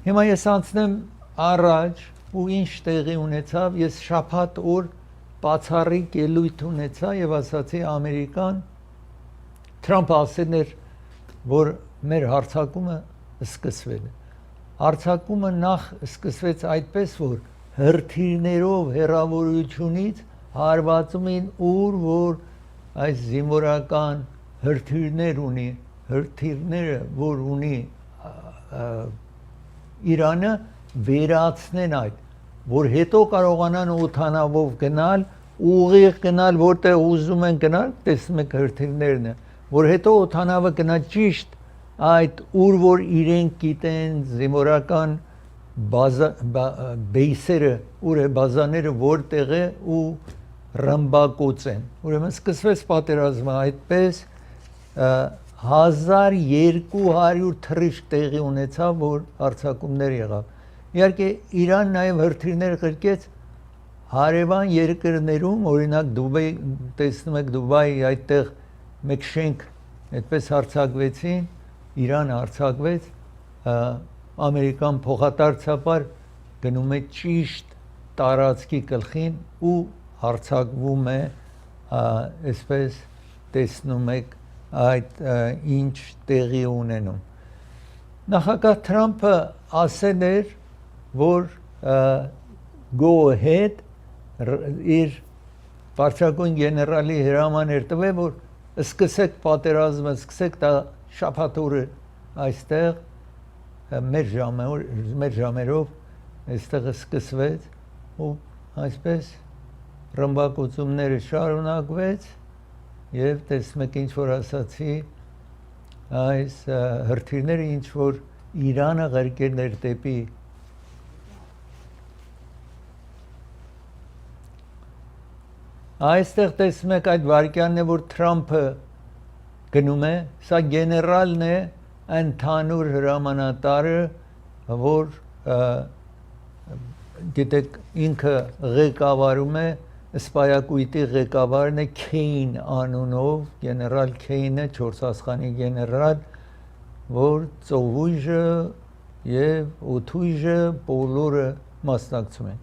Հիմա ես անցնեմ առաջ ու ինչ տեղի ունեցավ, ես շաբաթ օր բացառիկ ելույթ ունեցա եւ ասացի Ամերիկան Թրամփը ասել էր, որ մեր հարձակումը սկսվել է։ Հարձակումը նախ սկսվեց այդպես, որ հրթիռներով հեռավորությունից հարվածում էին ուր որ այս զինվորական հրթիռներ ունի, հրթիռները որ ունի Իրանը վերացնեն այդ, որ հետո կարողանան օդանավով գնալ, ուղիղ գնալ, որտեղ ուզում են գնալ, տեսնում եք հրթիռներն է, որ հետո օդանավը գնա ճիշտ այդ ուր որ իրենք գիտեն զինվորական բեյսերը, ուր է բազաները որտեղ է ու ռմբակոծեն։ Ուրեմն սկսվեց պատերազմը այդպես 1200 թռիչք տեղի ունեցավ, որ հարձակումներ եղավ։ Իհարկե Իրան նաև հրթիռներ ղրկեց հարևան երկրներում, օրինակ Դուբայ, տեսնում եք Դուբայի այդտեղ մեկ շենք այդպես հարձակվեցին, Իրանը հարձակվեց, Ամերիկան փոխադարձաբար գնում է ճիշտ տարածքի գլխին ու հարձակվում է, այսպես տեսնում եք այդ ինչ տեղի ունենում։ Նախագահ Թրամփը ասել էր, որ go ahead իր վարչագույն գեներալի հրաման էր տվել, որ սկսեք պատերազմը, սկսեք դա շաբաթ օրը այստեղ մեր ժամերով այստեղ սկսվեց ու այսպես ռմբակոծումները շարունակվեց եւ տեսնում եք ինչ որ ասացի այս հրթիռները ինչ որ Իրանը ղրկել էր դեպի այստեղ տեսնում եք այդ վարքյանն է որ Թրամփը գնում է, սա գեներալն է, ընդհանուր հրամանատարը, որ գիտեք ինքը ղեկավարում է սպայակույտի ղեկավարն է Քեյն անունով, գեներալ Քեյնը, 4 աստղանի գեներալ, որ ծովույժը եւ օդույժը բոլորը մասնակցում են։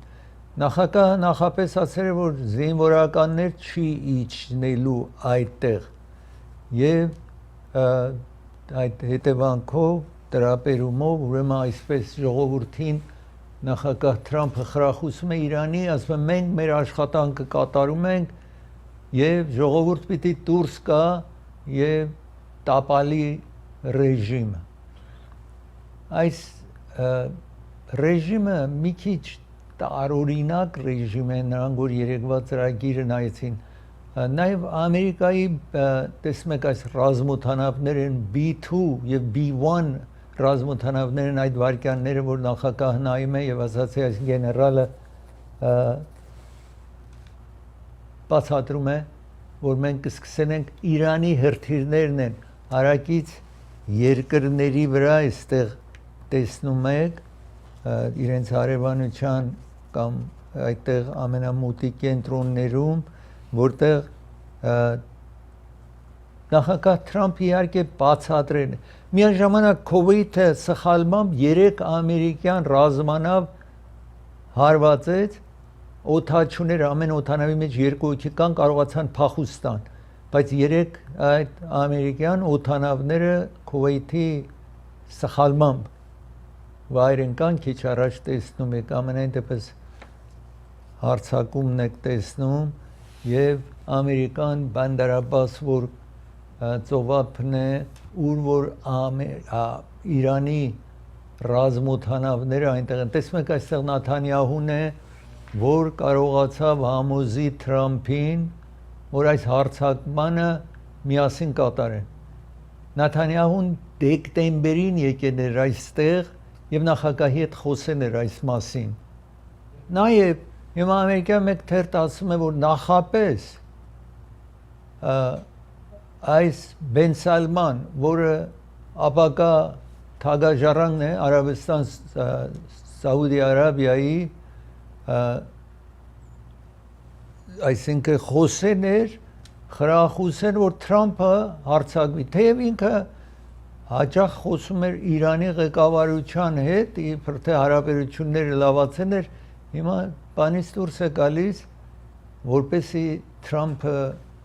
Նախագահը նախապես ասել է, որ զինվորականներ չի իջնելու այդտեղ եւ այդ հետևանքով դրապերումով ուրեմն այսպես ժողովրդին նախագահ Թրամփը խրախուսում է Իրանի, ասում է մենք մեր աշխատանքը կատարում ենք եւ ժողովուրդ պիտի դուրս գա եւ տապալի ռեժիմը։ Այս ռեժիմը մի քիչ տարօրինակ ռեժիմ է, նրանք որ երեկվա ծրագիրը նայեցին, նաեւ Ամերիկայի տեսնում եք այս ռազմօդանավներ են B2 եւ B1 ռազմօդանավներն այդ վարքյանները, որ նախագահը նայում է եւ ասացի այս գեներալը բացատրում է, որ մենք կսկսել ենք Իրանի հրթիռներն են հարակից երկրների վրա այստեղ տեսնում եք իրենց հարևանության կամ այդտեղ ամենամոտիկ կենտրոններում, որտեղ նախագահ Թրամփը իհարկե բացատրել է։ Միաժամանակ Քուվեյթը սխալմամբ 3 ամերիկյան ռազմանավ հարվածեց, օդաչուները ամեն օդանավի մեջ 2 հոգի կան, կարողացան փախուստան, բայց 3 այդ ամերիկյան օդանավները Քուվեյթի սխալմամբ վայր ընկան, քիչ առաջ տեսնում եք, ամենայն դեպս հարձակումն եք տեսնում եւ ամերիկան Բանդար Աբբաս որ ծովափն է, ուր որ Իրանի ռազմօդանավները այնտեղ են, տեսնում եք այստեղ Նաթանյահուն է, որ կարողացավ համոզի Թրամփին, որ այս հարձակմանը միասին կատարեն։ Նաթանյահուն դեկտեմբերին եկել էր այստեղ եւ նախագահի հետ խոսել էր այս մասին։ Նաեւ հիմա ամերիկյան մեկ թերթ ասում է, որ նախապես այս Բեն Սալման, որը ապակա թագաժառանգն է Արաբստան Սաուդի Արաբիայի, այսինքն խոսել էր, խրախուսել, որ Թրամփը հարձակվի, թեև ինքը հաճախ խոսում էր Իրանի ղեկավարության հետ, իբր թե հարաբերությունները լավացել էր, հիմա բանից դուրս է գալիս, որպեսզի Թրամփը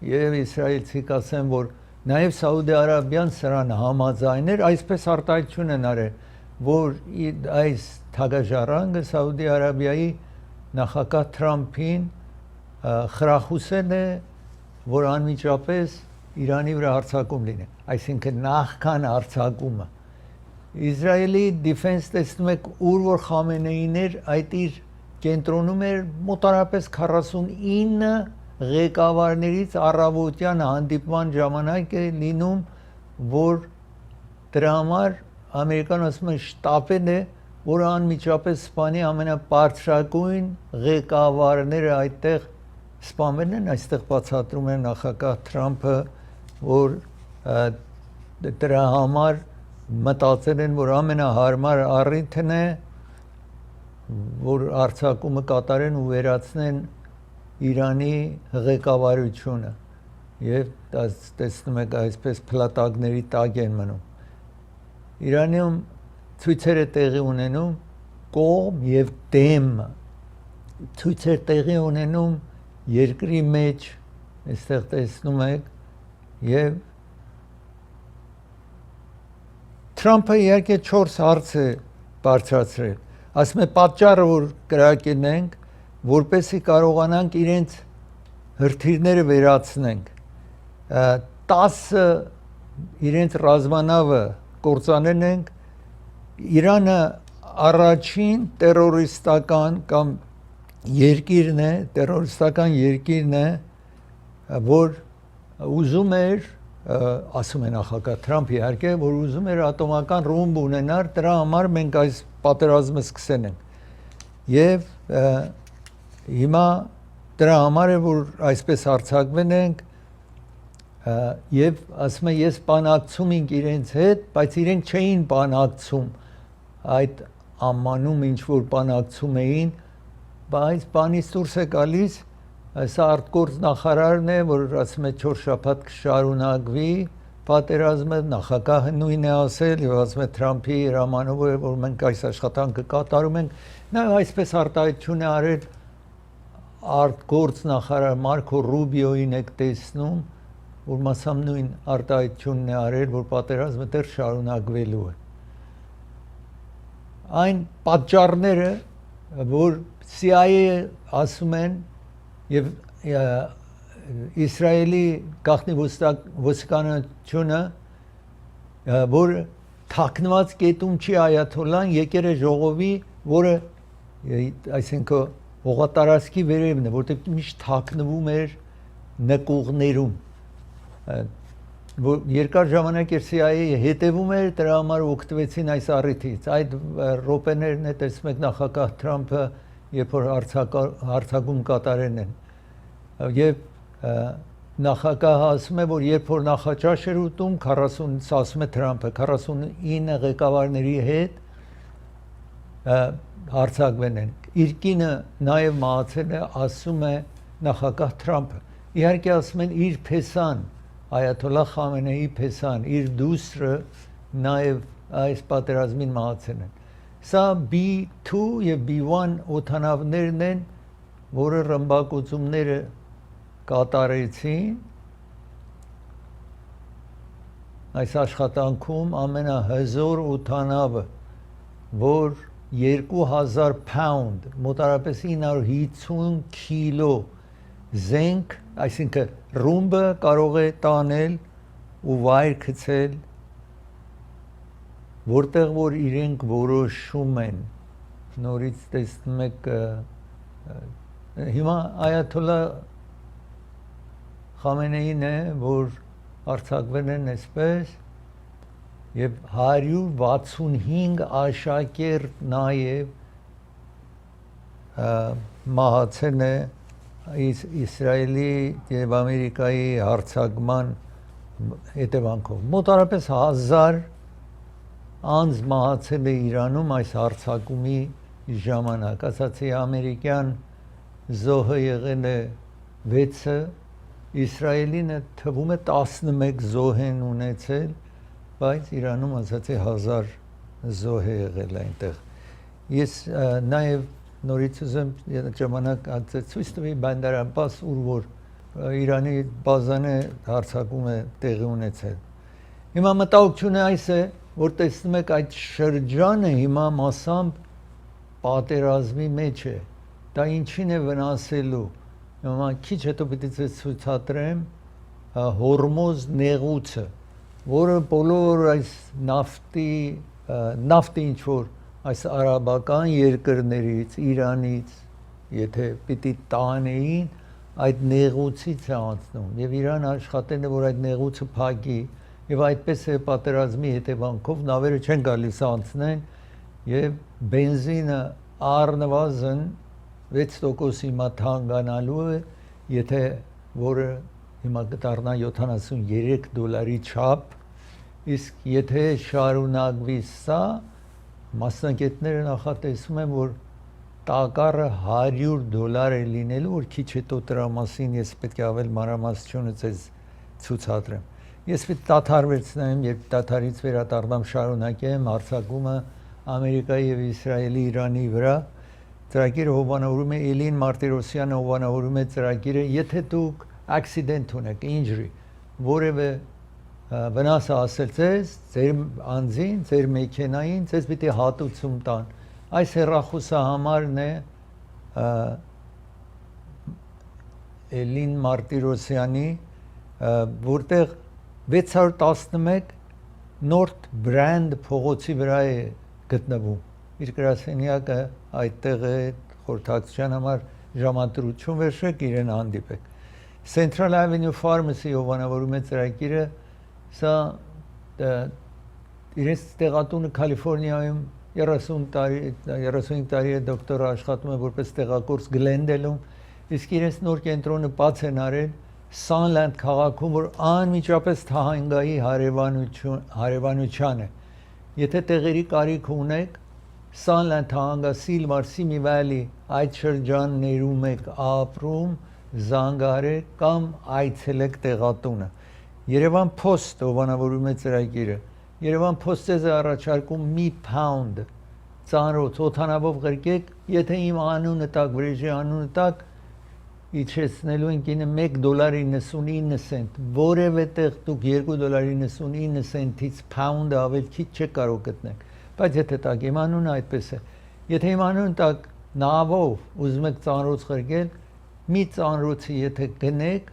եւ իսրայելցիք ասեն, որ նաեւ Սաուդի Արաբիան սրան համաձայներ, այսպես արտահայտություն են արել, որ այս թագաժառանգը Սաուդի Արաբիայի նախագահ Թրամփին խրախուսել է, որ անմիջապես Իրանի վրա հարձակում լինի, այսինքն նախքան հարձակումը։ Իսրայելի դիֆենս տեսնում եք, ուր որ Խամենեին էր, այդ իր կենտրոնում էր մոտարապես 49 ղեկավարներից առավոտյան հանդիպման ժամանակ է լինում, որ դրա համար ամերիկան ասում է շտապել է, որ անմիջապես սպանի ամենաբարձրագույն ղեկավարները այդտեղ սպանվել են, այստեղ բացատրում է նախագահ Թրամփը, որ դրա համար մտածել են, որ ամենահարմար առիթն է, որ արձակումը կատարեն ու վերացնեն Իրանի ղեկավարությունը եւ տեսնում եք այսպես փլատակների տակ են մնում։ Իրանում ցույցեր է տեղի ունենում կողմ եւ դեմ, ցույցեր տեղի ունենում երկրի մեջ, այստեղ տեսնում եք, եւ Թրամփը իհարկե 4 հարց է բարձրացրել, ասում է պատճառը, որ կրակենենք, որպեսզի կարողանանք իրենց հրթիռները վերացնենք, 10 իրենց ռազմանավը կործանել ենք, Իրանը առաջին տերորիստական կամ երկիրն է, տերորիստական երկիրն է, որ ուզում էր, ասում է նախագահ Թրամփը իհարկե, որ ուզում էր ատոմական ռումբ ունենալ, դրա համար մենք այս պատերազմը սկսել ենք։ Եվ հիմա դրա համար է, որ այսպես հարձակվել ենք, եւ ասում է ես բանակցում ենք իրենց հետ, բայց իրենք չէին բանակցում այդ ամանում ինչ որ բանակցում էին, բայց բանից դուրս է գալիս, սա արտգործ նախարարն է, որ ասում է 4 շաբաթ կշարունակվի պատերազմը, նախագահը նույնն է ասել եւ ասում է Թրամփի հրամանով է, որ մենք այս աշխատանքը կատարում ենք, նա այսպես արտահայտություն է արել արտգործ նախարար Մարկո Ռուբիոին եք տեսնում, որ մասամբ նույն արտահայտությունն է արել, որ պատերազմը դեռ շարունակվելու է։ Այն պատճառները, որ CIA-ը ասում են եւ Իսրայելի գաղտնի ոստիկանությունը, որ թաքնված կետում չի այաթոլլան, եկել է ժողովի, որը այսինքն հողատարածքի վերևն է, որտեղ միշտ թաքնվում էր նկուղներում, որ երկար ժամանակ էր CIA-ը հետևում էր, դրա համար օգտվեցին այս առիթից, այդ րոպեներն է տեսնում եք նախագահ Թրամփը, երբ որ հարձակում կատարեն են, եւ նախագահը ասում է, որ երբ որ նախաճաշ էր ուտում, 40, ասում է Թրամփը, 49 ղեկավարների հետ հարձակվել են, իր կինը նաեւ մահացել է, ասում է նախագահ Թրամփը, իհարկե ասում են իր փեսան, Այաթոլլահ Խամենեիի փեսան, իր դուստրը նաեւ այս պատերազմին մահացել են։ Սա B2 եւ B1 օդանավներն են, որը ռմբակոծումները կատարեցին այս աշխատանքում ամենահզոր օդանավը, որ 2000 pound, մոտարապես 950 կիլո զենք, այսինքն ռումբը կարող է տանել ու վայր գցել, որտեղ որ իրենք որոշում են, նորից տեսնում եք, հիմա Այաթոլլահ Խամենեին է, որ արձակվել են այսպես, եւ 165 աշակերտ նաեւ մահացել է Իսրայելի եւ Ամերիկայի հարձակման հետևանքով։ Մոտարապես 1000 անձ մահացել է Իրանում այս հարձակումի ժամանակ, ասացի ամերիկյան զոհը եղել է 6-ը, Իսրայելինը թվում է 11 զոհ են ունեցել, բայց Իրանում ասած է 1000 զոհ է եղել այնտեղ։ Ես նաև նորից ուզում ժամանակ ցույց տվի Բանդար Աբբաս, ուր որ Իրանի բազանը հարձակում է տեղի ունեցել։ Հիմա մտահոգությունը այս է, որ տեսնում եք այդ շրջանը հիմա մասամբ պատերազմի մեջ է։ Դա ինչին է վնասելու։ Հիմա քիչ հետո պիտի ցույցատրեմ Հորմոզ նեղուցը, որը բոլոր այս նավթի ինչ որ այս արաբական երկրներից, Իրանից, եթե պիտի տանեին, այդ նեղուցից է անցնում, եւ Իրան աշխատել է, որ այդ նեղուցը փակի, եւ այդպես է պատերազմի հետևանքով նավերը չեն գալիս անցնեն, եւ բենզինը առնվազն 6% հիմա թանկանալու է, եթե որը հիմա կդառնա $73 չափ, իսկ եթե շարունակվի սա, մասնագետները նախատեսում են, որ տակառը $100 է լինելու, որ քիչ հետո դրա մասին ես պետք է ավել մանրամասնությունը ցեզ ցուցադրեմ։ Ես պետք է դադարեցնեմ, երբ դադարից վերադառնամ շարունակեմ հարձակումը Ամերիկայի եւ Իսրայելի Իրանի վրա։ Ծրագիրը հովանավորում է Էլին Մարտիրոսյանը հովանավորում է ծրագիրը, եթե դուք accident ունեք, injury, որևէ վնաս հասել ձեզ, ձեր անձին, ձեր մեքենային, ձեզ պիտի հատուցում տան։ Այս հեռախոսահամարն է Էլին Մարտիրոսյանի, որտեղ 611 North Brand փողոցի վրա է գտնվում։ Իր գրասենյակը այդտեղ է, խորհրդակցության համար ժամադրություն վերցրեք, իրեն հանդիպեք։ Central Avenue Pharmacy հովանավորում է ծրագիրը, սա իրենց տեղատունը Կալիֆոռնիայում 35 տարի է դոկտորը աշխատում է որպես տեղակորս Գլենդելում, իսկ իրենց նոր կենտրոնը բաց են արել Sunland քաղաքում, որ անմիջապես թահանգայի հարևանության է։ Եթե տեղերի կարիք ունեք, Sunland թահանգա Silmar, Simi Valley այդ շրջաններում եք ապրում, զանգարեք կամ այցելեք տեղատունը։ Երևան Post հովանավորում է ծրագիրը։ Երևան Post-ը առաջարկում մի pound ծանրոց օդանավով ղրկեք, եթե իմ անունը տակ, վրեժի անունը տակ, իջեցնելու ենք $1.99, որևէ տեղ դուք $2.99-ից pound-ը ավել քիչ չեք կարող գտնեք, բայց եթե տակ իմ անունը այդպես է, եթե իմ անունը տակ նավով ուզում եք ծանրոց ղրկել, մի ծանրոցը եթե գնեք,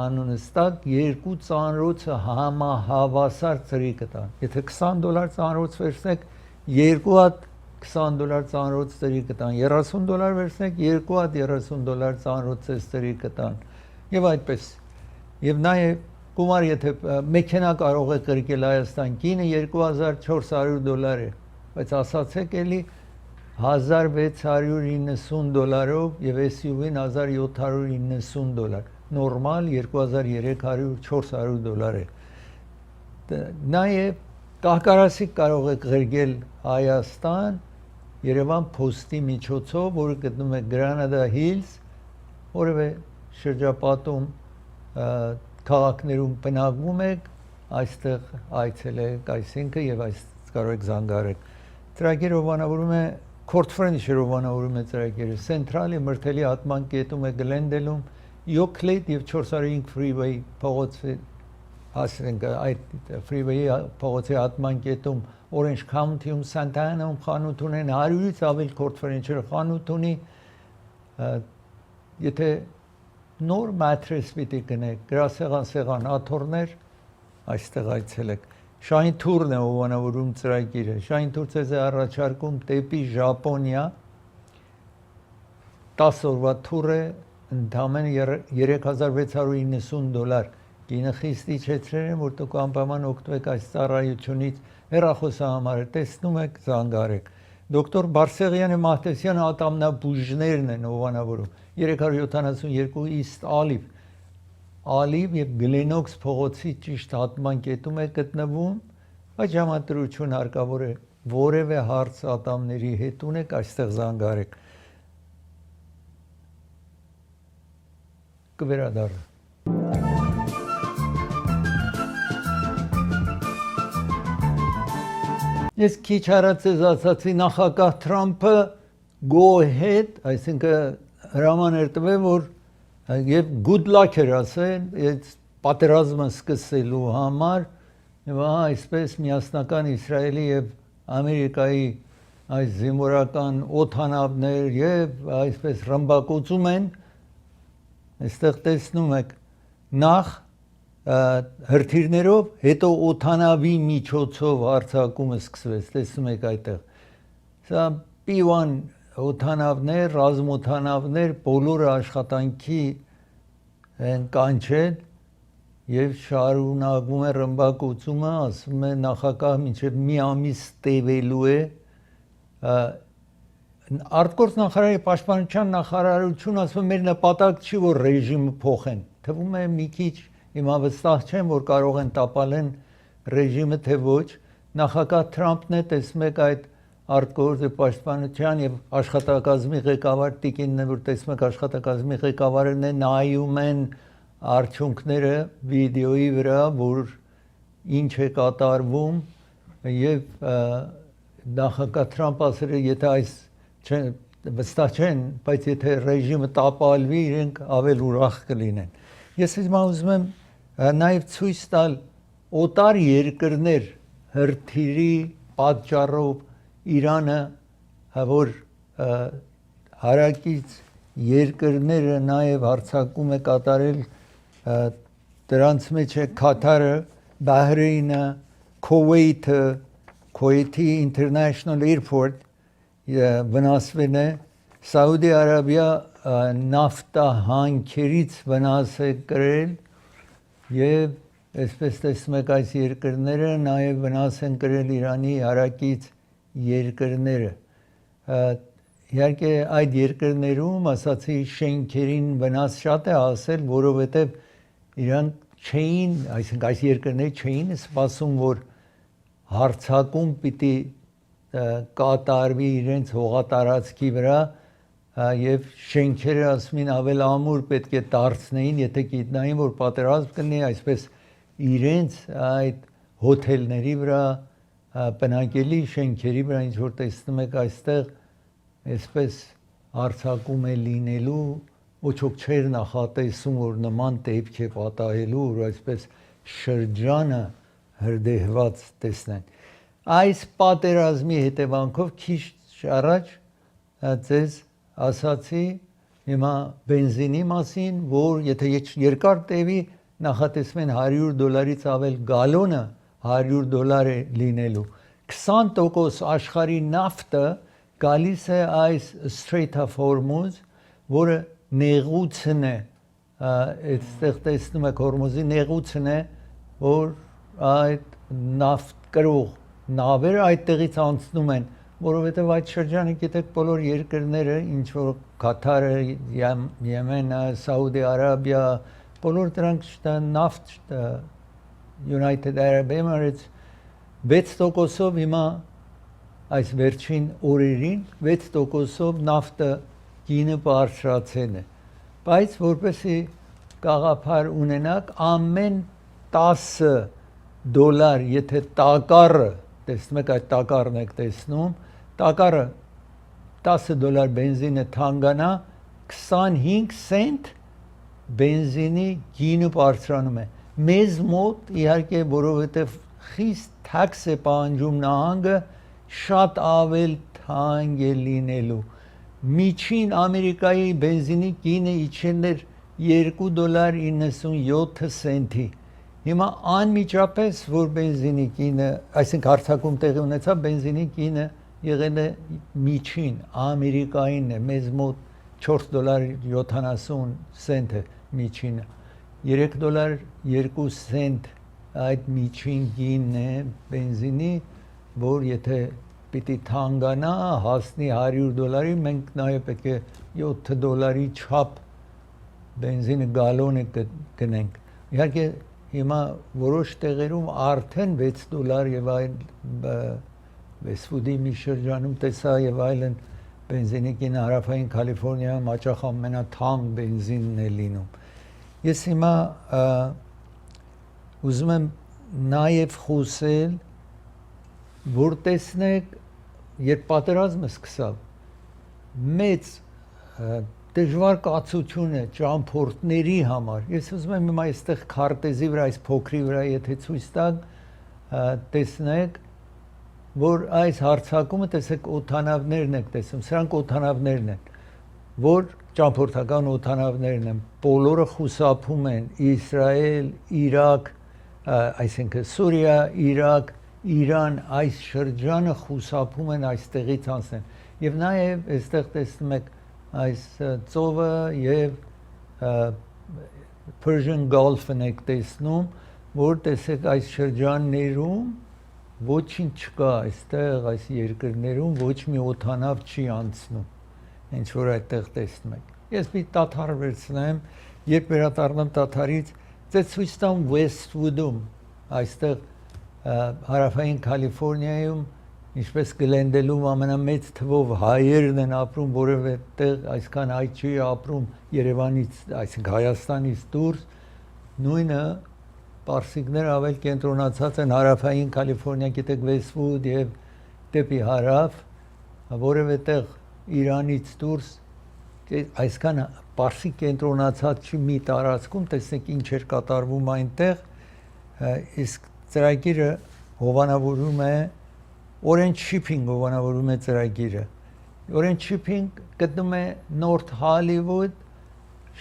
անունս տակ, 2 ծանրոցը համահավասար ծրի կտան, եթե $20 ծանրոց վերցնեք, 2 հատ $20 ծանրոց ծրի կտան, $30 վերցնեք, 2 հատ $30 ծանրոց ծրի կտան, եւ այդպես, եւ նաեւ գումար եթե մեքենա կարող եք կրկել Հայաստան, գինը $2400 է, բայց ասացեք էլի $1690 եւ SUV-ն $1790, նորմալ $2300-400 է։ Նաեւ կահկարասիկ կարող եք ղրկել Հայաստան Երևան Post-ի միջոցով, որը գտնվում է Granada Hills, որևէ շրջապատում քաղաքներում բնակվում եք, այստեղ այցելեք, այսինքն եւ այս կարող եք զանգարեք։ Ծրագիրը հովանավորում է Court Furniture հովանավորում է ծրագիրը, Central-ի մրթելի հատման կետում է Գլենդելում, Yoklait եւ 405 Freeway փողոցի ասենք այդ Freeway-ի փողոցի հատման կետում Orange County-ում Santa Ana-ում խանութ ունեն 100-ից ավել Court Furniture խանութ ունի, եթե նոր mattress պիտի գնեք, գրասեղան, սեղան, աթոռներ, այստեղ այցելեք։ Շահին թուրն է հովանավորում ծրագիրը, Շահին թուր ցեզ է առաջարկում դեպի Ժապոնիա, 10 օրվա թուր է, ընդամենը $3690, գինը խիստ իջեցրել են, որ դուք անպայման օգտվեք այս ծառայությունից, հեռախոսահամարը տեսնում եք, զանգարեք։ Դոկտոր Բարսեղյանը Մահտեսյանը ատամնաբուժներն են հովանավորում, 372 East Olive եւ Glenox փողոցի ճիշտ հատման կետում է գտնվում, այդ ժամադրություն հարկավոր է, որևէ հարց ատամների հետ ունեք, այստեղ զանգարեք։ Կվերադառնա։ Ես քիչ առաջ ասացի նախագահ Թրամփը go ahead, այսինքն հրաման էր տվել, որ եւ good luck էր ասել, այդ պատերազմը սկսելու համար եւ այսպես միասնական Իսրայելի եւ Ամերիկայի այս զինվորական օթանավներ եւ այսպես ռմբակոծում են, այստեղ տեսնում եք նախ հրթիռներով, հետո օթանավի միջոցով հարձակումը սկսվեց, տեսնում եք այդտեղ։ Սա P1 օթանավներ, ռազմօթանավներ, բոլորը աշխատանքի են կանչել եւ շարունակվում է ռմբակոծումը, ասում է նախագահ մինչեւ մի ամիս տևելու է արտգործ նախարարի պաշտպանության նախարարություն ասում է մեր նպատակ չի որ ռեժիմը փոխեն, թվում է մի քիչ հիմա վստահ չեմ որ կարող են տապալեն ռեժիմը թե ոչ, նախագահ Թրամփն է տեսնում եք այդ արտգործ պաշտպանության եւ աշխատակազմի ղեկավար տիկինն է որ տեսնում եք աշխատակազմի ղեկավարն է նայում են արդյունքները վիդեոյի վրա որ ինչ է կատարվում եւ նախագահ Թրամփը ասել է եթե այս վստահ չեն, բայց եթե ռեժիմը տապալվի, իրենք ավել ուրախ կլինեն։ Ես հիմա ուզում եմ նաև ցույց տալ օտար երկրներ հրթիռի պատճառով Իրանը, որ հարակից երկրները նաև հարձակում է կատարել, դրանց մեջ է Կատարը, Բահրեյնը, Քուվեյթը, Քուվեյթի International Airport վնասվել է, Սաուդի Արաբիա նավթահանքերից վնաս է կրել եւ այսպես տեսնում եք այս երկրները նաեւ վնաս են կրել Իրանի հարակից երկրները իհարկե այդ երկրներում ասացի շենքերին վնաս շատ է հասել որովհետեւ իրանք չէին այսինքն այս երկրները չէին սպասում որ հարձակում պիտի կատարվի իրենց հողատարածքի վրա եւ շենքերը ասում են ավել ամուր պետք է դարձնեին եթե գիտնային որ պատերազմ կլինի այսպես իրենց այդ հոթելների վրա բնակելի շենքերի վրա ինչ որ տեսնում եք այստեղ այսպես հարձակում է լինելու ոչ ոք չէր նախատեսում որ նման դեպք է պատահելու որ այսպես շրջանը հրդեհված տեսնեն այս պատերազմի հետևանքով քիչ առաջ ձեզ ասացի հիմա բենզինի մասին, որ եթե երկար տևի նախատեսում են $100-ից ավել գալոնը $100 է լինելու 20% աշխարհի նավթը գալիս է այս Strait of Hormuz, որը նեղուցն է այդտեղ տեսնում եք Հորմուզի նեղուցն է, որ այդ նավթ կրող նավերը այդտեղից անցնում են, որովհետև այդ շրջանը գիտեք բոլոր երկրները, ինչ որ Կատարը, Եմենը, Սաուդի Արաբիա, բոլոր դրանք նավթ United Arab Emirates 6%-ով հիմա այս վերջին օրերին 6%-ով նավթը գինը բարձրացել է, բայց որպեսզի գաղափար ունենաք ամեն $10 եթե տակառը տեսնում եք այդ տակառն եք տեսնում տակառը $10 բենզինը թանկանա 25 سنت բենզինի գինը բարձրանում է մեզ մոտ իհարկե որովհետև խիստ թաքս է պահանջում նահանգը շատ ավել թանկ է լինելու միջին Ամերիկայի բենզինի գինը իջել էր $2.97 Հիմա անմիջապես որ բենզինի գինը, այսինքն հարձակում տեղի ունեցավ, բենզինի գինը եղել է միջին Ամերիկային է, մեզ մոտ $4.70 է միջինը, $3.2 այդ միջին գինն է բենզինի, որ եթե պիտի թանկանա, հասնի $100, մենք նաև պետք է $7 չափ բենզինը գալոնը գնենք։ Իհարկե հիմա որոշ տեղերում արդեն $6 եւ այլ Վեսվուդի մի շրջանում տեսա եւ այլն բենզինի գինը հարավային Կալիֆոռնիայում հաճախ ամենաթանկ բենզինն է լինում։ Ես հիմա ուզում եմ նաեւ խոսել որ տեսնեք, երբ պատերազմը սկսավ, մեծ դժվար կացություն է ճամփորդների համար։ Ես ուզում եմ հիմա այստեղ քարտեզի վրա, այս փոքրի վրա, եթե ցույց տակ, տեսնեք, որ այս հարձակումը, տեսեք, օդանավներն եք տեսնում, սրանք օդանավներն են, որ ճամփորդական օդանավներն են, բոլորը խուսափում են Իսրայել, Իրաք, այսինքն Սուրիա, Իրաք, Իրան, այս շրջանը խուսափում են այստեղից անցնել։ Եվ նաև այստեղ տեսնում եք այս ծովը եւ Persian Gulf-ն եք տեսնում, որ տեսեք այս շրջաններում ոչինչ չկա, այստեղ այս երկրներում ոչ մի օդանավ չի անցնում, ինչ որ այդտեղ տեսնում եք։ Ես մի տաթար վերցնեմ, երբ վերադառնամ տաթարից, ձեզ ցույց տամ Westwood-ում, այստեղ հարավային Կալիֆոռնիայում, ինչպես Գլենդելում ամենամեծ թվով հայերն են ապրում, որևէ տեղ այսքան հայ չի ապրում Երևանից, այսինքն Հայաստանից դուրս, նույնը պարսիկներ ավել կենտրոնացած են հարավային Կալիֆոռնիա, գիտեք Westwood եւ դեպի հարավ, որևէ տեղ Իրանից դուրս այսքան պարսիկ կենտրոնացած չի մի տարածքում, տեսնեք ինչ էր կատարվում այնտեղ, իսկ ծրագիրը հովանավորում է Orange Shipping հովանավորում է ծրագիրը։ Orange Shipping գտնում է North Hollywood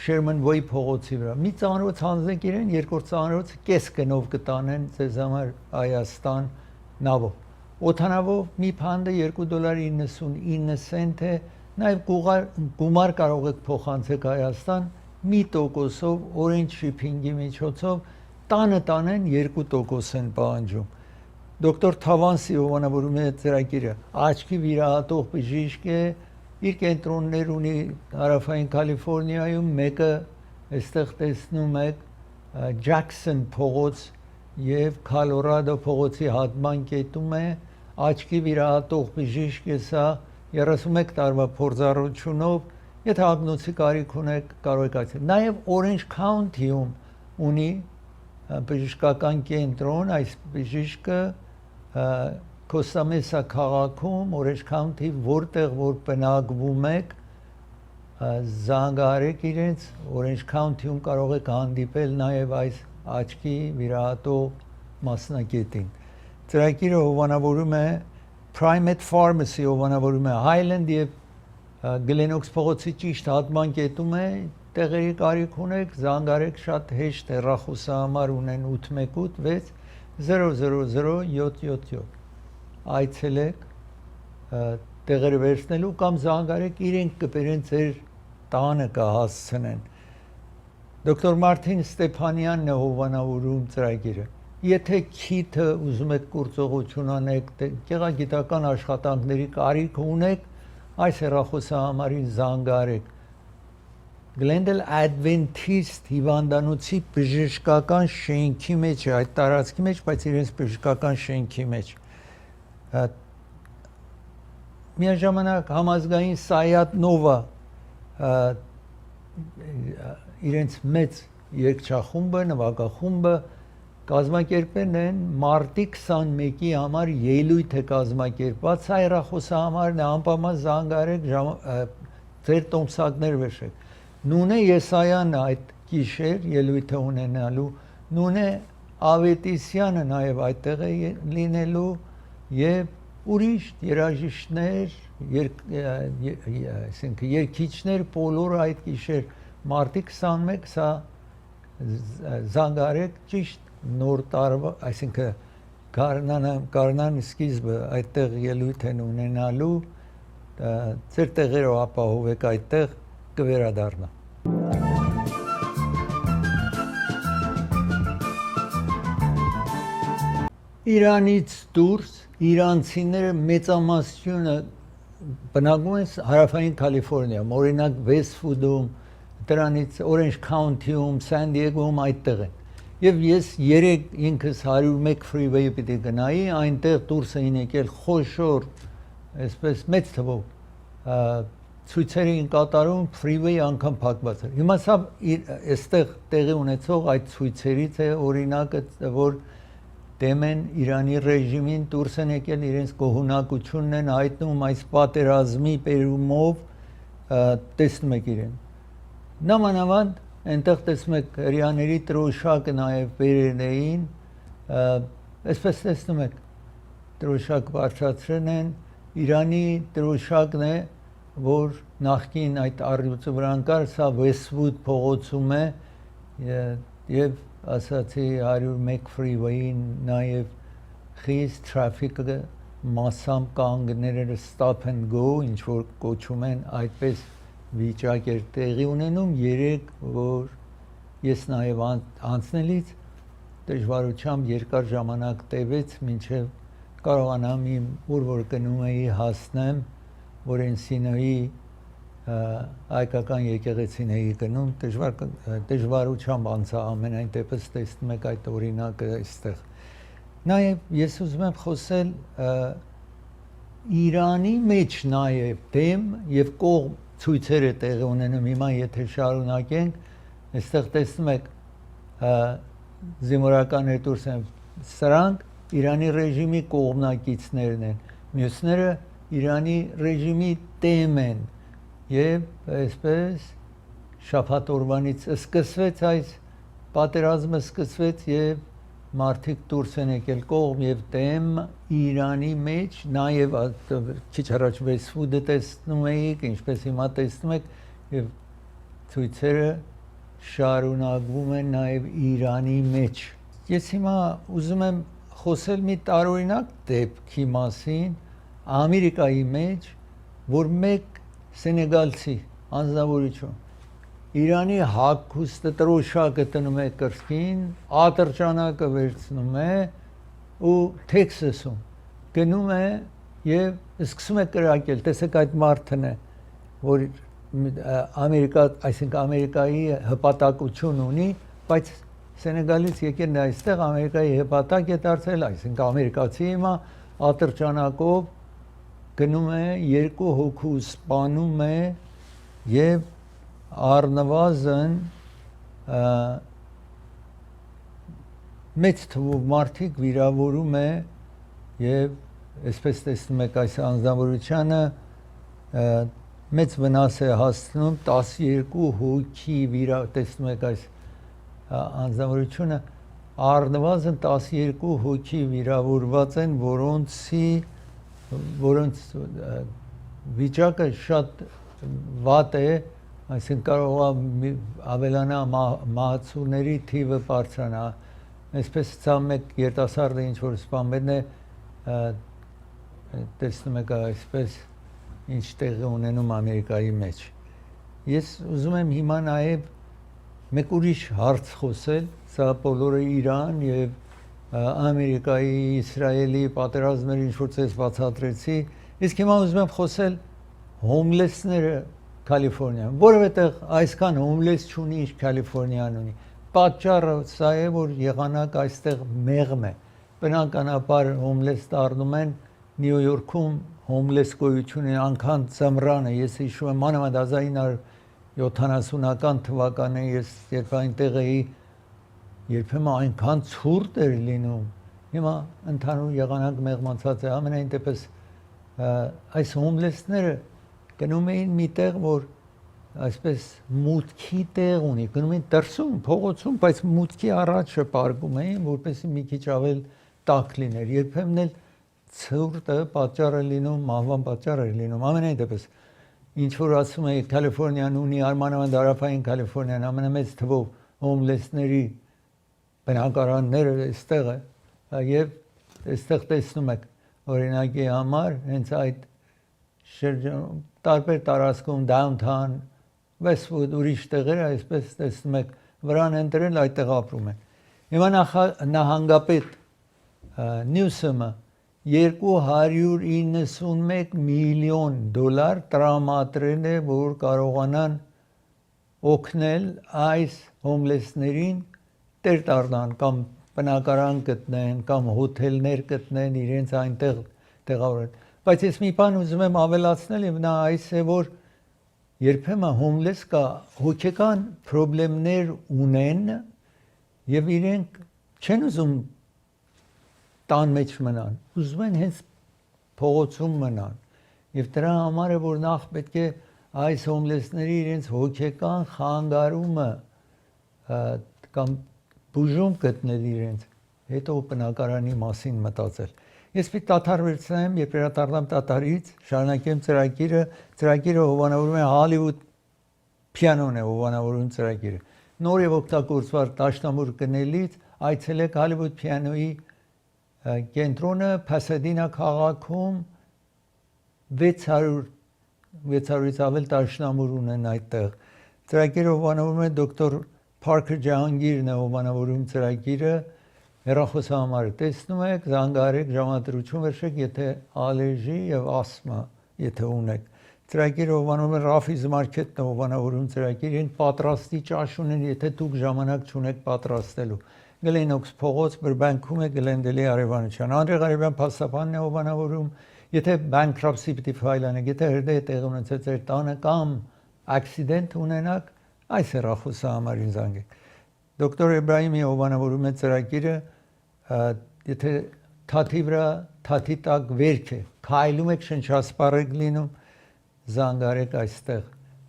Sherman Way փողոցի վրա։ Մի ծանոթ հանձնեք իրեն, երկրորդ ծանոթը կես գնով կտանեն ձեզ համար Հայաստան նավով։ Օդանավով մի փանդը $2.99 է, նաև գումար կարող եք փոխանցեք Հայաստան 1%-ով Orange Shipping-ի միջոցով տանը տանեն 2% են պահանջում։ Դոկտոր Թավանսի հովանավորում է ծրագիրը, աչքի վիրահատող բժիշկ է, իր կենտրոններ ունի հարավային Կալիֆոռնիայում, մեկը այստեղ տեսնում եք Ջաքսոն փողոց եւ Քոլորադո փողոցի հատման կետում է, աչքի վիրահատող բժիշկ է սա, 31 տարվա փորձառությունով, եթե ագնոցի կարիք ունեք, կարող եք այցելել։ Նաեւ Orange County-ում ունի բժշկական կենտրոն, այս բժիշկը Costa Mesa քաղաքում, Orange County, որտեղ որ բնակվում եք, զանգահարեք իրենց, Orange County-ում կարող եք հանդիպել նաև այս աչքի վիրահատող մասնագետին։ Ծրագիրը հովանավորում է Primate Pharmacy հովանավորում է Highland եւ Glenox փողոցի ճիշտ հատման կետում է, տեղերի կարիք ունեք, զանգարեք, շատ հեշտ հեռախոսահամար ունեն 818 6000777 այցելեք տեղերը վերցնելու կամ զանգարեք, իրենք կբերեն ձեր տանը կհասցնեն։ Դոկտոր Մարտին Ստեփանյանն է հովանավորում ծրագիրը։ Եթե քիթը ուզում եք գործողություն անեք, գեղագիտական աշխատանքների կարիք ունեք, այս հեռախոսահամարին զանգարեք։ Glendale Adventist հիվանդանոցի բժշկական շենքի մեջ է, այդ տարածքի մեջ, բայց իրենց բժշկական շենքի մեջ։ Միաժամանակ համազգային Սայադ Նովա իրենց մեծ երգչախումբը, նվագախումբը կազմակերպեն են մարտի 21-ի համար ելույթ է կազմակերպված, սա հեռախոսահամարն է, անպայման զանգարեք, ձեր տոմսակներ վեշեք։ Նունե Եսայանը այդ գիշեր ելույթը ունենալու, Նունե Ավետիսյանը նաև այդտեղ է լինելու եւ ուրիշ երաժիշտներ, այսինքն երգիչներ բոլորը այդ գիշեր մարտի 21 սա զանգարեք ճիշտ նոր տարվա, այսինքն գարնան սկիզբը այդտեղ ելույթ են ունենալու, ձեր տեղերը ապահովեք այդտեղ կվերադառնա։ Իրանից դուրս իրանցիները մեծամասնությունը բնակվում են հարավային Կալիֆոռնիայում, օրինակ Westwood-ում, դրանից Orange County-ում, San Diego-ում այդտեղ են։ Եվ ես 3 ինքս 101 freeway-ը պիտի գնայի, այնտեղ դուրս էին եկել խոշոր, այսպես մեծ թվով ցույցեր էին կատարում, freeway անգամ փակված էր։ Հիմա սա այստեղ տեղի ունեցող այդ ցույցերից է օրինակը, որ դեմ են Իրանի ռեժիմին, դուրս են եկել իրենց գոհունակությունն են հայտնում այս պատերազմի բերումով, տեսնում եք իրեն։ Նամանավանդ այնտեղ տեսնում եք հրեաների տրոշակը նաև բերել էին, այսպես տեսնում եք տրոշակ բարձրացրել են, Իրանի տրոշակն է, որ նախկին այդ առյուծը վրան կար, սա Westwood փողոցում է եւ ասացի 101 freeway-ին նաեւ խիստ traffic-ը massամբ կանգները stop and go, ինչ որ կոչում են, այդպես վիճակ էր տեղի ունենում, երեք որ ես նաեւ անցնելից դժվարությամբ երկար ժամանակ տևեց, մինչեւ կարողանամ իմ ուր որ գնում էի հասնեմ, որ Էնսինոյի հայկական եկեղեցին էի գնում, դժվարությամբ անցա ամենայն դեպս տեսնում եք այդ օրինակը այստեղ։ Նաև ես ուզում եմ խոսել Իրանի մեջ նաև դեմ եւ կողմ ցույցերը տեղի ունենում, հիմա եթե շարունակենք, այստեղ տեսնում եք զինվորական դուրս են, սրանք Իրանի ռեժիմի կողմնակիցներն են, մյուսները Իրանի ռեժիմի դեմ են եւ այսպես շաբաթ օրվանից սկսվեց այս պատերազմը սկսվեց եւ մարդիկ դուրս են եկել կողմ եւ դեմ Իրանի մեջ նաեւ քիչ առաջ Westwood-ը տեսնում էիք, ինչպես հիմա տեսնում եք եւ ցույցերը շարունակվում են նաեւ Իրանի մեջ։ Ես հիմա ուզում եմ խոսել մի տարօրինակ դեպքի մասին Ամերիկայի մեջ, որ մեկ սենեգալցի անձնավորություն Իրանի հագուստը տրոշակը տնում է կրծքին, ատրճանակը վերցնում է ու Թեքսասում գնում է եւ սկսում է կրակել, տեսեք այդ մարդն է, որ Ամերիկա, այսինքն Ամերիկայի հպատակություն ունի, բայց Սենեգալից եկել է այստեղ Ամերիկայի հպատակ է դարձել, այսինքն ամերիկացի հիմա ատրճանակով գնում է երկու հոգու սպանում է եւ առնվազն մեծ թվով մարդիկ վիրավորում է եւ այսպես տեսնում եք այս անձնավորությանը մեծ վնաս է հասցնում 12 հոգի տեսնում եք այս անձնավորությունը առնվազն 12 հոգի վիրավորված են, որոնց վիճակը շատ վատ է, այսինքն կարող է ավելանա մահացուների թիվը բարձրանա, այսպես ցա մեկ երիտասարդը ինչ որ սպանվել է, տեսնում եք այսպես ինչ տեղի ունենում Ամերիկայի մեջ։ Ես ուզում եմ հիմա նաև մեկ ուրիշ հարց խոսել, սա բոլորը Իրան եւ Ամերիկայի, Իսրայելի պատերազմների ինչ որ ցես բացատրեցի, իսկ հիմա ուզում եմ խոսել հոմլեսները Կալիֆոռնիայում, որովհետեւ այսքան հոմլես չունի, ինչ Կալիֆոռնիան ունի։ Պատճառը սա է, որ եղանակ այստեղ մեղմ է։ Բնականաբար հոմլես դառնում են Նյու Յորքում հոմլես գոյությունը անգամ ծմրանը, ես հիշում եմ մանավանդ 1970-ական թվականը ես երբ այնտեղ էի, երբեմն այնքան ցուրտ էր լինում, հիմա ընդհանուր եղանակ մեղմացած է, ամենայն դեպս այս հոմլեսները գնում էին մի տեղ, որ այսպես մուտքի տեղ ունի, գնում էին դրսում, փողոցում, բայց մուտքի առաջը պարկում էին, որպեսզի մի քիչ ավել տաք լիներ, երբեմն էլ ցուրտը պատճառ է լինում, մահվան պատճառ է լինում, ամենայն դեպս ինչ որ ասում է Կալիֆոռնիան ունի արմանավանդ հարավային Կալիֆոռնիան ամենամեծ թվով հոմլեսների բնակարանները այստեղ է եւ այստեղ տեսնում եք օրինակի համար հենց այդ շրջանում տարբեր տարածքում downtown Westwood ուրիշ տեղեր այսպես տեսնում եք վրան են դրել այդտեղ ապրում են հիմա նահանգապետ Նյուսոմը $291 միլիոն տրամադրել է, որ կարողանան օգնել այս հոմլեսներին տեր դառնան կամ բնակարան գտնեն կամ հոթելներ գտնեն իրենց այնտեղ տեղավորեն։ Բայց ես մի բան ուզում եմ ավելացնել եւ նա այս է, որ երբեմն հոմլես կա հոգեկան խնդիրներ ունեն եւ իրենք չեն ուզում տան մեջ մնան, ուզում են հենց փողոցում մնան։ Եվ դրա համար է որ նախ պետք է այս հոմլեսների իրենց հոգեկան խանգարումը կամ բուժում գտնել իրենց, հետո բնակարանի մասին մտածել։ Ես պիտի դադար վերցնեմ, երբ վերադառնամ դատարից, շարունակեմ ծրագիրը հովանավորում է Հոլիվուդ պիանոն է հովանավորում ծրագիրը։ Նոր եւ օգտագործված դաշնամուր գնելից այցելեք Հոլիվուդ պիանոյի կենտրոնը Փասադենա քաղաքում 600-ից ավել դաշնամուր ունեն այդտեղ։ Ծրագիրը հովանավորում է դոկտոր Parker Ջահանգիրն է հովանավորում ծրագիրը հեռախոսահամարը տեսնում եք, զանգահարեք, ժամադրություն վերցրեք, եթե ալերգի եւ ասթմա եթե ունեք։ Ծրագիրը հովանավորում է Ռաֆիզ մարքեթն է հովանավորում ծրագիրը, իրենք պատրաստի ճաշ ունեն, եթե դուք ժամանակ չունեք պատրաստելու։ Գլենոքս փողոց Բրբանքում է Գլենդելի Արևանության։ Անդրե Ղարաբյան փաստաբանն է հովանավորում, եթե bankruptcy պիտի ֆայլանեք, եթե հրդեհ տեղ ունեցած ձեր տանը կամ accident ունենաք, այս հեռախոսահամարին զանգեք։ Դոկտոր Էբրահիմի հովանավորում է ծրագիրը, եթե թաթի վրա թաթի տակ վերք է, քայլում եք շնչասպառ եք լինում, զանգարեք այստեղ։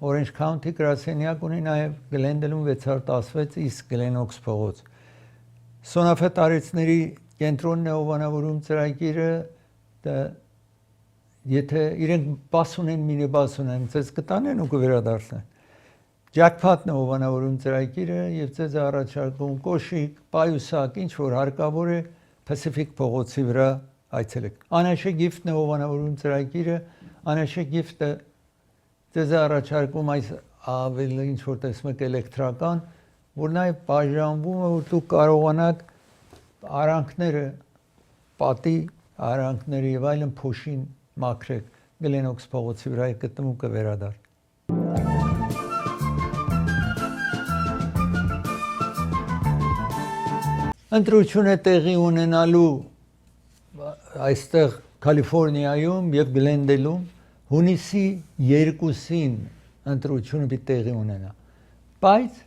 Orange County գրասենյակ ունի նաև Գլենդելում 616 իսկ Գլենոքս փողոց։ Սոնաֆետ արեցների կենտրոնն է հովանավորում ծրագիրը, եթե իրենք բաս ունեն, մինիբաս ունեն, ձեզ կտանեն ու կվերադարձնեն։ Ջակփաթն է հովանավորում ծրագիրը եւ ձեզ առաջարկում կոշիկ, պայուսակ, ինչ որ հարկավոր է Pacific փողոցի վրա այցելեք։ Անաշե գիֆտն է հովանավորում ծրագիրը, Անաշե գիֆտը ձեզ առաջարկում այս ավելի ինչ որ տեսնում եք էլեկտրական, որ նաեւ բաժանվում է, որ դուք կարողանաք արանքները, պատի արանքները եւ այլն փոշին մաքրեք, Գլենոքս փողոցի վրա է գտնվում կվերադառ։ Ընտրություն է տեղի ունենալու այստեղ Կալիֆոռնիայում եւ Գլենդելում հունիսի 2-ին ընտրությունը պիտի տեղի ունենա։ Բայց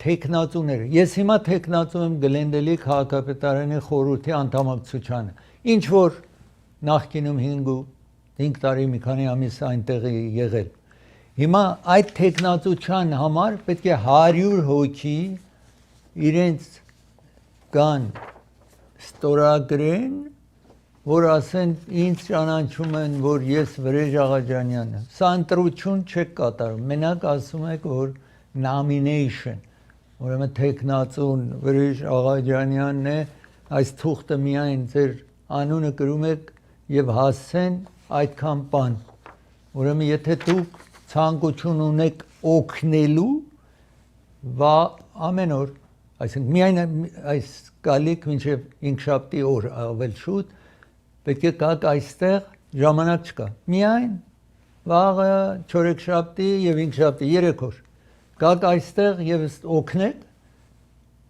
տեխնացուները, ես հիմա տեխնացու եմ Գլենդելի քաղաքապետարանի խորհրդի անդամակցությանը, ինչ որ նախկինում 5 տարի մի քանի ամիս այնտեղ է եղել։ Հիմա այդ տեխնացության համար պետք է 100 հոգի իրենց կան ստորագրեն, որ ասեն ինձ ճանաչում են, որ ես Վրեժ Աղաջանյանն եմ։ Սա ընտրություն չեք կատարում, մենակ ասում եք, որ nomination, ուրեմն տեխնացուն Վրեժ Աղաջանյանն է, այս թուղթը միայն ձեր անունը գրում եք եւ հասցեն այդքան բան։ Ուրեմն եթե դուք ցանկություն ունեք օգնելու, ամեն օր, այսինքն միայն այս գալիք մինչև 5 շաբթի օր ավել շուտ, պետք է գաք այստեղ, ժամանակ չկա։ Միայն վաղը, չորեքշաբթի եւ 5 շաբթի 3 օր։ Գաք այստեղ եւ օգնեք,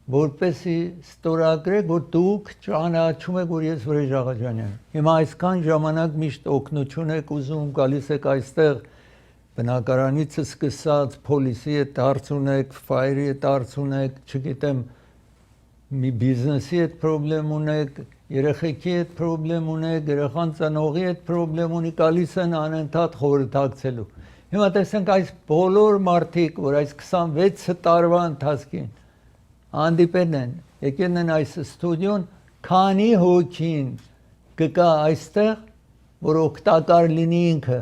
որպեսի ստորագրեք, որ դուք ճանաչում եք, որ ես Վրեժ Աղաջանյան եմ։ Հիմա այսքան ժամանակ միշտ օգնություն եք ուզում, գալիս եք այստեղ բնակարանից սկսած փոլիսի հետ դարձ ունեք, ֆայրի հետ դարձ ունեք, չգիտեմ, մի բիզնեսի հետ խնդրեմ ունեք, երեխեքի հետ խնդրեմ ունեք, երեխան ծնողի հետ խնդրեմ ունի, գալիս են անընդհատ խորհրդակցելու։ Հիմա տեսենք այս բոլոր մարդիկ, որ այս 26 տարվա ընթացքին հանդիպել են, եկել են այս ստուդիոն, քանի հոգին կգա այստեղ, որ օգտակար լինի ինքը,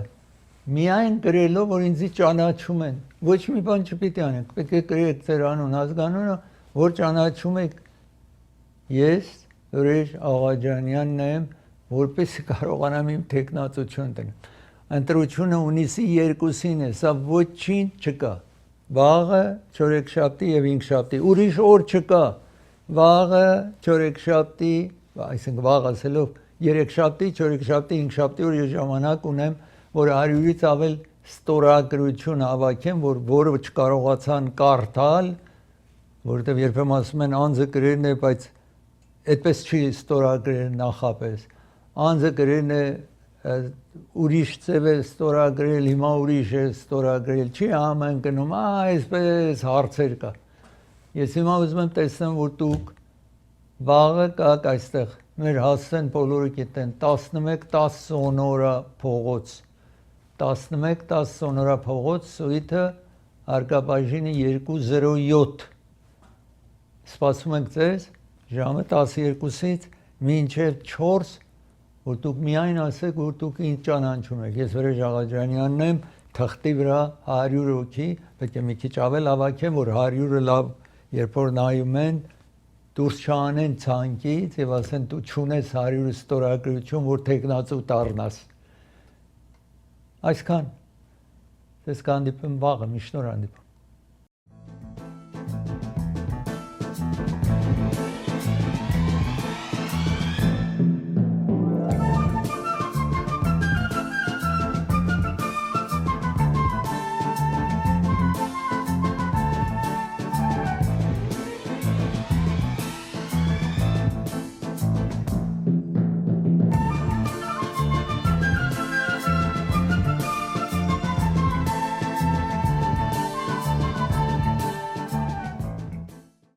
միայն գրելով, որ ինձի ճանաչում են, ոչ մի բան չպիտի անեք, պետք է գրեք ձեր անուն, ազգանունը, որ ճանաչում եք, ես Վրեժ Աղաջանյանն եմ, որպեսզի կարողանամ իմ տեխնացություն դնել։ Ընտրությունը հունիսի 2-ին է, սա ոչինչ չկա։ Վաղը, չորեքշաբթի եւ 5 շաբթի, ուրիշ օր չկա։ Վաղը, չորեքշաբթի, այսինքն վաղ ասելով 3 շաբթի, չորեքշաբթի, 5 շաբթի օր ես ժամանակ ունեմ, որ 100-ից ավել ստորագրություն հավաքեմ, որը չկարողացան կարդալ, որովհետեւ երբեմն ասում են անձը գրելն է, բայց այդպես չի ստորագրել նախապես։ Անձը գրելն է ուրիշ ձև է ստորագրել, հիմա ուրիշ է ստորագրել, չի ամեն գնում, այսպես հարցեր կա։ Ես հիմա ուզում եմ տեսնեմ, որ դուք վաղը կաք այստեղ մեր հասցեն բոլորը գիտեն 11-10 սոնորա փողոց 11-10 սոնորա փողոց սույթը հարկաբաժինը 207 սպասում ենք ձեզ ժամը 12-ից մինչև 4 որ դուք միայն ասեք որ դուք ինձ ճանաչում եք ես Վրեժ Աղաջանյանն եմ թղթի վրա 100 հոգի պետք է մի քիչ ավել հավաքեմ որ 100-ը լավ երբ որ նայում են դուրս չանեն ցանկից եւ ասեն դու չունես 100 ստորագրություն որ տեխնացու դառնաս այսքան ես կհանդիպեմ վաղը մի շնորհ հանդիպում